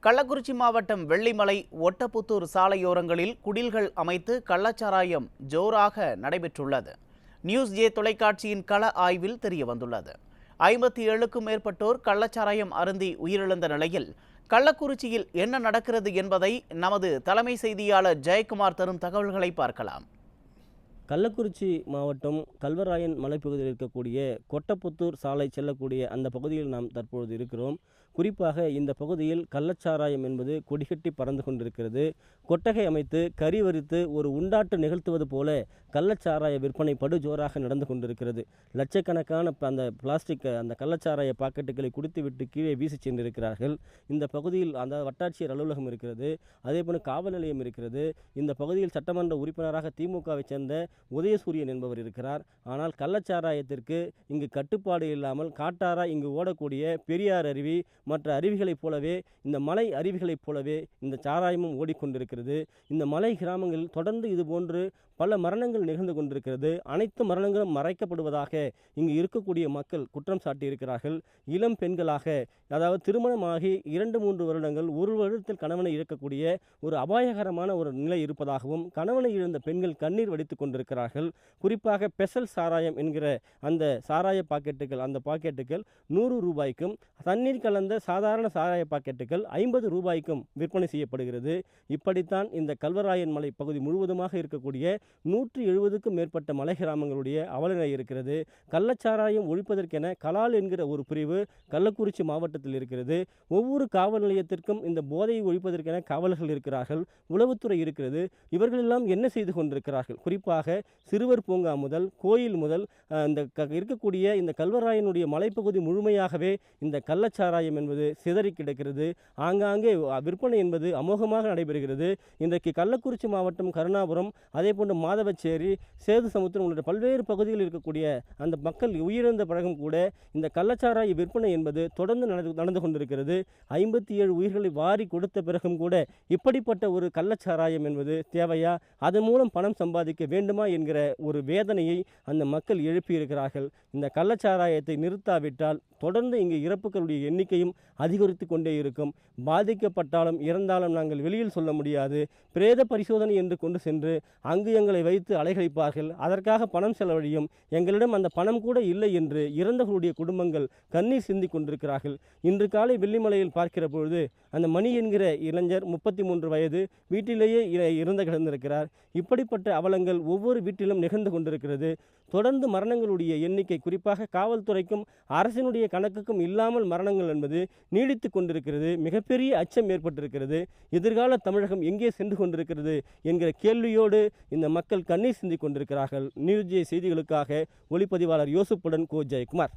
கள்ளக்குறிச்சி மாவட்டம் வெள்ளிமலை ஒட்டப்புத்தூர் சாலையோரங்களில் குடில்கள் அமைத்து கள்ளச்சாராயம் ஜோராக நடைபெற்றுள்ளது. நியூஸ் ஜே தொலைக்காட்சியின் கள ஆய்வில் தெரியவந்துள்ளது. 57க்கும் மேற்பட்டோர் கள்ளச்சாராயம் அருந்தி உயிரிழந்த நிலையில் கள்ளக்குறிச்சியில் என்ன நடக்கிறது என்பதை நமது தலைமை செய்தியாளர் ஜெயக்குமார் தரும் தகவல்களை பார்க்கலாம். கள்ளக்குறிச்சி மாவட்டம் கல்வராயன் மலைப்பகுதியில் இருக்கக்கூடிய கொட்டப்புத்தூர் சாலை செல்லக்கூடிய அந்த பகுதியில் நாம் தற்பொழுது இருக்கிறோம். குறிப்பாக இந்த பகுதியில் கள்ளச்சாராயம் என்பது கொடிகட்டி பறந்து கொண்டிருக்கிறது. கொட்டகை அமைத்து கறி வரித்து ஒரு உண்டாட்டு நிகழ்த்துவது போல கள்ளச்சாராய விற்பனை படுஜோராக நடந்து கொண்டிருக்கிறது. லட்சக்கணக்கான அந்த பிளாஸ்டிக் அந்த கள்ளச்சாராய பாக்கெட்டுகளை குடித்துவிட்டு கீழே வீசி சென்றிருக்கிறார்கள். இந்த பகுதியில் அந்த வட்டாட்சியர் அலுவலகம் இருக்கிறது, அதேபோல காவல் நிலையம் இருக்கிறது. இந்த பகுதியில் சட்டமன்ற உறுப்பினராக திமுகவை சேர்ந்த உதயசூரியன் என்பவர் இருக்கிறார். ஆனால் கள்ளச்சாராயத்திற்கு இங்கு கட்டுப்பாடு இல்லாமல் காட்டாரா இங்கு ஓடக்கூடிய பெரியார் அருவி மற்ற அருவிகளைப் போலவே இந்த மலை அருவிகளைப் போலவே இந்த சாராயமும் ஓடிக்கொண்டிருக்கிறது. இந்த மலை கிராமங்களில் தொடர்ந்து இதுபோன்று பல மரணங்கள் நிகழ்ந்து கொண்டிருக்கிறது. அனைத்து மரணங்களும் மறைக்கப்படுவதாக இங்கு இருக்கக்கூடிய மக்கள் குற்றம் சாட்டியிருக்கிறார்கள். இளம் பெண்களாக, அதாவது திருமணமாகி 2-3 வருடங்கள் ஒரு வருடத்தில் கணவனை இழக்கக்கூடிய ஒரு அபாயகரமான ஒரு நிலை இருப்பதாகவும், கணவனை இழந்த பெண்கள் கண்ணீர் வடித்து கொண்டிருக்கிறார்கள். குறிப்பாக பெசல் சாராயம் என்கிற அந்த சாராய பாக்கெட்டுகள், அந்த பாக்கெட்டுகள் 100 ரூபாய்க்கும், தண்ணீர் கலந்த சாதாரண சாராய பாக்கெட்டுகள் 50 ரூபாய்க்கும் விற்பனை செய்யப்படுகிறது. இப்படித்தான் இந்த கல்வராயன் மலை பகுதி முழுவதுமாக இருக்கக்கூடிய 170க்கும் மேற்பட்ட மலை கிராமங்களுடைய அவலநிலை இருக்கிறது. கள்ளச்சாராயம் ஒழிப்பதற்கென கலால் என்கிற ஒரு பிரிவு கள்ளக்குறிச்சி மாவட்டத்தில் இருக்கிறது. ஒவ்வொரு காவல் நிலையத்திற்கும் இந்த போதையை ஒழிப்பதற்கென காவலர்கள் இருக்கிறார்கள், உளவுத்துறை இருக்கிறது. இவர்களெல்லாம் என்ன செய்து கொண்டிருக்கிறார்கள்? குறிப்பாக சிறுவர் பூங்கா முதல் கோயில் முதல் இந்த இருக்கக்கூடிய இந்த கல்வராயனுடைய மலைப்பகுதி முழுமையாகவே இந்த கள்ளச்சாராயம் என்பது சிதறி கிடக்கிறது. ஆங்காங்கே விற்பனை என்பது அமோகமாக நடைபெறுகிறது. இன்றைக்கு கள்ளக்குறிச்சி மாவட்டம் கருணாபுரம், அதே போன்று மாதவச்சேரி, சேது சமுத்திரம் உள்ளிட்ட பல்வேறு பகுதிகளில் இருக்கக்கூடிய அந்த மக்கள் உயிரிழந்த பிறகும் கூட இந்த கள்ளச்சாராய விற்பனை என்பது தொடர்ந்து நடந்து கொண்டிருக்கிறது. 57 உயிர்களை வாரி கொடுத்த பிறகும் கூட இப்படிப்பட்ட ஒரு கள்ளச்சாராயம் என்பது தேவையா? அதன் மூலம் பணம் சம்பாதிக்க வேண்டுமா என்கிற ஒரு வேதனையை அந்த மக்கள் எழுப்பியிருக்கிறார்கள். இந்த கள்ளச்சாராயத்தை நிறுத்தாவிட்டால் தொடர்ந்து இங்கு இறப்புகளுடைய எண்ணிக்கையும் அதிகரித்து கொண்டே இருக்கும். பாதிக்கப்பட்டாலும் இறந்தாலும் நாங்கள் வெளியில் சொல்ல முடியாது. பிரேத பரிசோதனை என்று கொண்டு சென்று அங்கு எங்களை வைத்து அலைகழிப்பார்கள். அதற்காக பணம் செலவழியும். எங்களிடம் அந்த பணம் கூட இல்லை என்று இறந்தவர்களுடைய குடும்பங்கள் கண்ணீர் சிந்தி கொண்டிருக்கிறார்கள். இன்று காலை வெள்ளிமலையில் பார்க்கிற பொழுது அந்த மணி என்கிற இளைஞர் 33 வயது வீட்டிலேயே இறந்து கிடந்திருக்கிறார். இப்படிப்பட்ட அவலங்கள் ஒவ்வொரு வீட்டிலும் நிகழ்ந்து கொண்டிருக்கிறது. தொடர்ந்து மரணங்களுடைய எண்ணிக்கை, குறிப்பாக காவல்துறைக்கும் அரசினுடைய கணக்குக்கும் இல்லாமல் மரணங்கள் என்பது நீடித்து கொண்டிருக்கிறது. மிகப்பெரிய அச்சம் ஏற்பட்டிருக்கிறது. எதிர்கால தமிழகம் எங்கே சென்று கொண்டிருக்கிறது என்கிற கேள்வியோடு இந்த மக்கள் கண்ணீர் சிந்தி கொண்டிருக்கிறார்கள். நியூஸ் ஜே செய்திகளுக்காக ஒளிப்பதிவாளர் யோசுப்புடன் ஜெயக்குமார்.